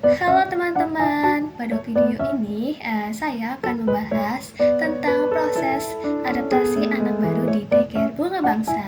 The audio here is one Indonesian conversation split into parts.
Halo teman-teman, pada video ini saya akan membahas tentang proses adaptasi anak baru di daycare Bunga Bangsa.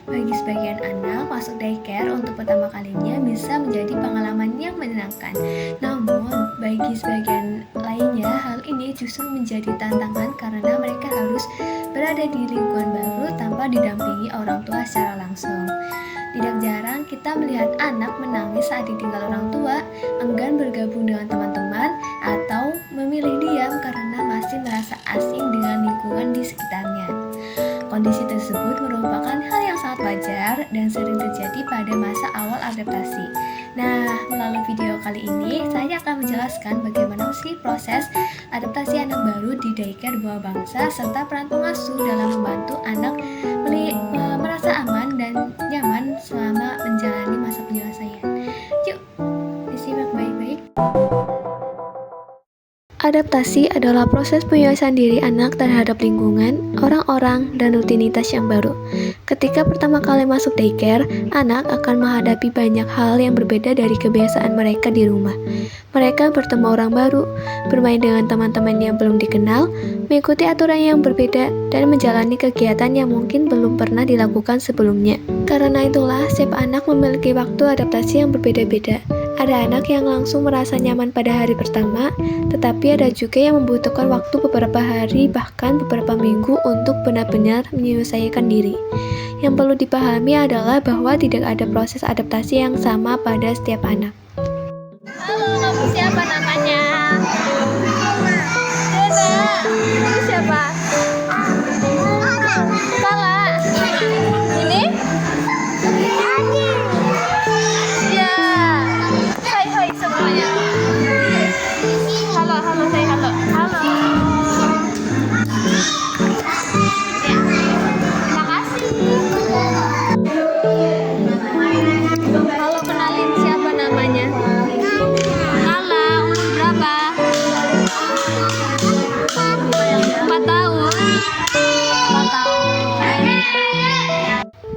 Bagi sebagian anak, masuk daycare untuk pertama kalinya bisa menjadi pengalaman yang menyenangkan. Namun, bagi sebagian lainnya, hal ini justru menjadi tantangan karena mereka harus berada di lingkungan baru tanpa didampingi orang tua secara langsung. Tidak jarang kita melihat anak menangis saat ditinggal orang tua, enggan bergabung dengan teman-teman, atau memilih diam karena masih merasa asing dengan lingkungan di sekitarnya. Kondisi tersebut merupakan hal yang sangat wajar dan sering terjadi pada masa awal adaptasi. Nah, melalui video kali ini, saya akan menjelaskan bagaimana sih proses adaptasi anak baru di daycare Bunga Bangsa serta peran pengasuh dalam membantu anak merasa aman dan nyaman selama menjalani masa penyelesaian. Yuk, disimak baik-baik. Adaptasi adalah proses penyelesaian diri anak terhadap lingkungan, orang-orang, dan rutinitas yang baru. Ketika pertama kali masuk daycare, anak akan menghadapi banyak hal yang berbeda dari kebiasaan mereka di rumah. Mereka bertemu orang baru, bermain dengan teman-teman yang belum dikenal, mengikuti aturan yang berbeda, dan menjalani kegiatan yang mungkin belum pernah dilakukan sebelumnya. Karena itulah, setiap anak memiliki waktu adaptasi yang berbeda-beda. Ada anak yang langsung merasa nyaman pada hari pertama, tetapi ada juga yang membutuhkan waktu beberapa hari bahkan beberapa minggu untuk benar-benar menyelesaikan diri. Yang perlu dipahami adalah bahwa tidak ada proses adaptasi yang sama pada setiap anak. Halo, kamu siapa namanya? Dena. Kamu siapa? Kala. Ini? Ya. Hai semuanya. Halo, say halo. Halo. Ya. Terima kasih. Halo, kenalin siapa namanya? Kala, umur berapa? 4 tahun. 4 tahun.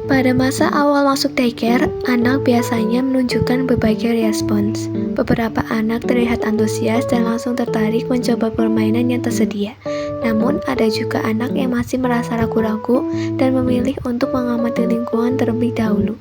Pada masa awal masuk daycare, anak biasanya menunjukkan berbagai respons. Beberapa anak terlihat antusias dan langsung tertarik mencoba permainan yang tersedia. Namun, ada juga anak yang masih merasa ragu-ragu dan memilih untuk mengamati lingkungan terlebih dahulu.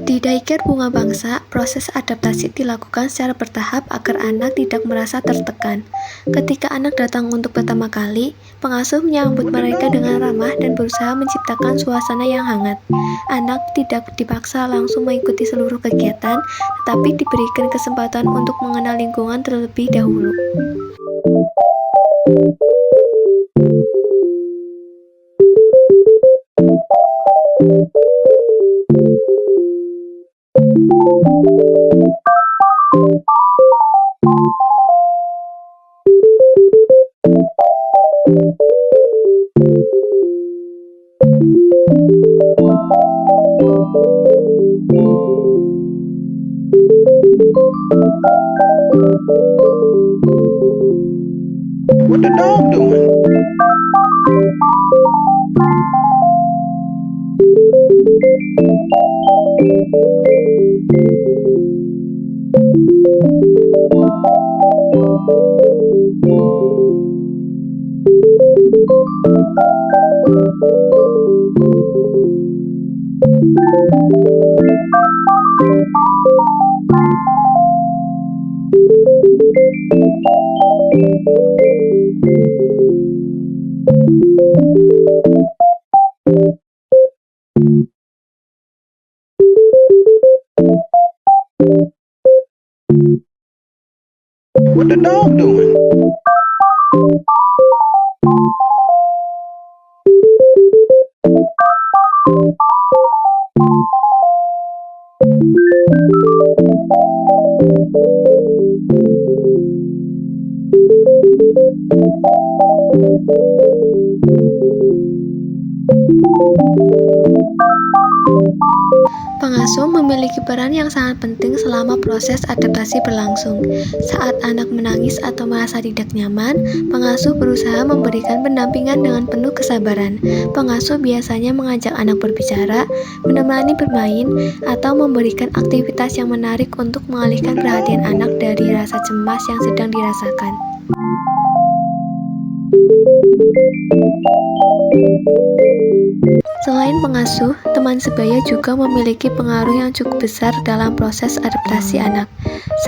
Di daycare Bunga Bangsa, proses adaptasi dilakukan secara bertahap agar anak tidak merasa tertekan. Ketika anak datang untuk pertama kali, pengasuh menyambut mereka dengan ramah dan berusaha menciptakan suasana yang hangat. Anak tidak dipaksa langsung mengikuti seluruh kegiatan, tetapi diberikan kesempatan untuk mengenal lingkungan terlebih dahulu. What the dog doing? What the dog doing? Pengasuh memiliki peran yang sangat penting selama proses adaptasi berlangsung. Saat anak menangis atau merasa tidak nyaman, pengasuh berusaha memberikan pendampingan dengan penuh kesabaran. Pengasuh biasanya mengajak anak berbicara, menemani bermain, atau memberikan aktivitas yang menarik untuk mengalihkan perhatian anak dari rasa cemas yang sedang dirasakan. Selain pengasuh, teman sebaya juga memiliki pengaruh yang cukup besar dalam proses adaptasi anak.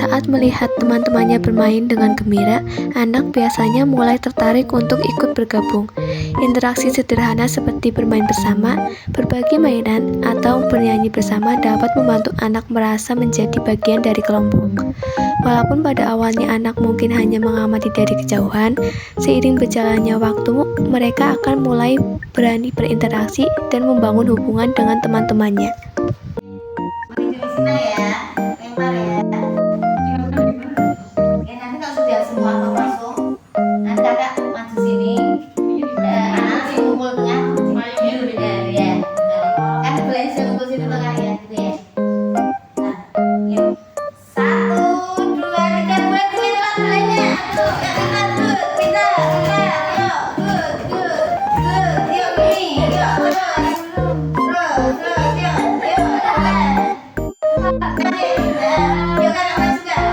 Saat melihat teman-temannya bermain dengan gembira, anak biasanya mulai tertarik untuk ikut bergabung. Interaksi sederhana seperti bermain bersama, berbagi mainan, atau bernyanyi bersama dapat membantu anak merasa menjadi bagian dari kelompok. Walaupun pada awalnya anak mungkin hanya mengamati dari kejauhan, seiring berjalannya waktu, mereka akan mulai berani berinteraksi dan membangun hubungan dengan teman-temannya. Nanti kalau sudah semua langsung, nanti kakak maju sini, anak kumpul dengan ya, kan boleh kumpul sini tuh kak ya, gitu ya. Nah, yuk 1, 2, 3, mulai dengan lainnya. Kita, yuk ini, yuk terus, yuk anak juga.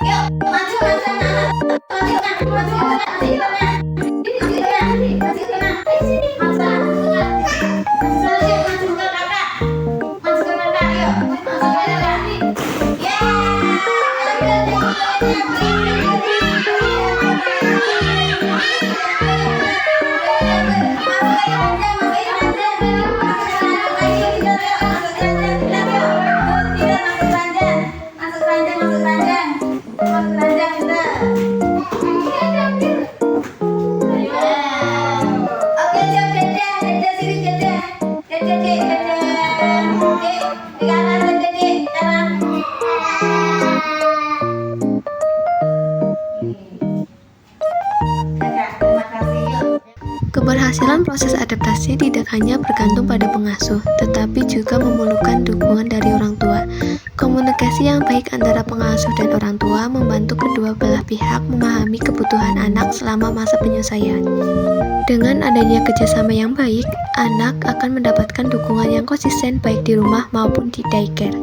Yuk, maju Keberhasilan proses adaptasi tidak hanya bergantung pada pengasuh, tetapi juga memerlukan dukungan dari orang tua. Komunikasi yang baik antara pengasuh dan orang tua membantu kedua belah pihak memahami kebutuhan anak selama masa penyelesaian. Dengan adanya kerjasama yang baik, anak akan mendapatkan dukungan yang konsisten baik di rumah maupun di daycare.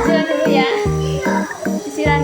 Disiram dulu ya. Disiram.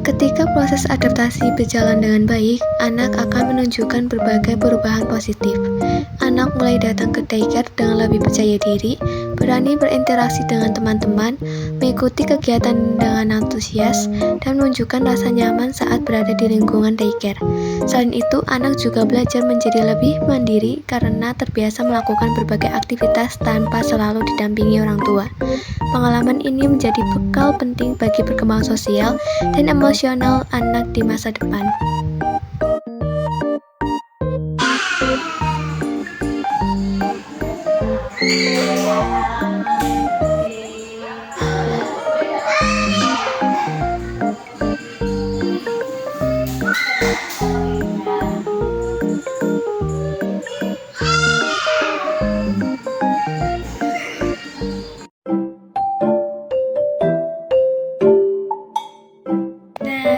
Ketika proses adaptasi berjalan dengan baik, anak akan menunjukkan berbagai perubahan positif. Anak mulai datang ke daycare dengan lebih percaya diri, berani berinteraksi dengan teman-teman, mengikuti kegiatan dengan antusias, dan menunjukkan rasa nyaman saat berada di lingkungan daycare. Selain itu, anak juga belajar menjadi lebih mandiri karena terbiasa melakukan berbagai aktivitas tanpa selalu didampingi orang tua. Pengalaman ini menjadi bekal penting bagi perkembangan sosial dan emosional anak di masa depan.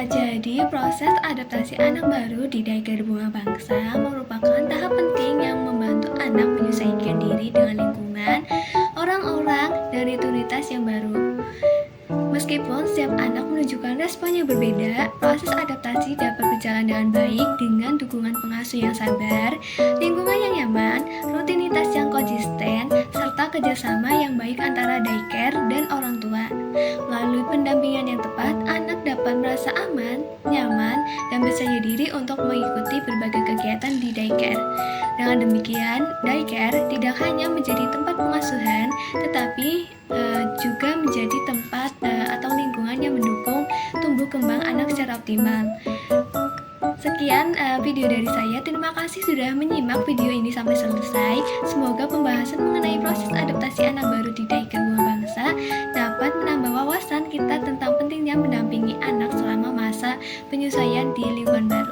Jadi, proses adaptasi anak baru di daycare Bunga Bangsa merupakan tahap penting yang membantu anak menyesuaikan diri dengan lingkungan, orang-orang, dan rutinitas yang baru. Meskipun setiap anak menunjukkan respon yang berbeda, proses adaptasi dapat berjalan dengan baik dengan dukungan pengasuh yang sabar, lingkungan yang nyaman, rutinitas yang konsisten, serta kerjasama yang baik antara daycare dan orang tua. Melalui pendampingan yang tepat, anak dapat merasa aman, nyaman, dan percaya diri untuk mengikuti berbagai kegiatan di daycare. Dengan demikian, daycare tidak hanya menjadi tempat pengasuhan, tetapi juga menjadi tempat atau lingkungan yang mendukung tumbuh kembang anak secara optimal. Sekian video dari saya. Terima kasih sudah menyimak video ini sampai selesai. Semoga pembahasan mengenai proses adaptasi anak baru di daycare Bunga Bangsa dapat menambah wawasan kita tentang pentingnya mendampingi anak selama masa penyesuaian di lingkungan baru.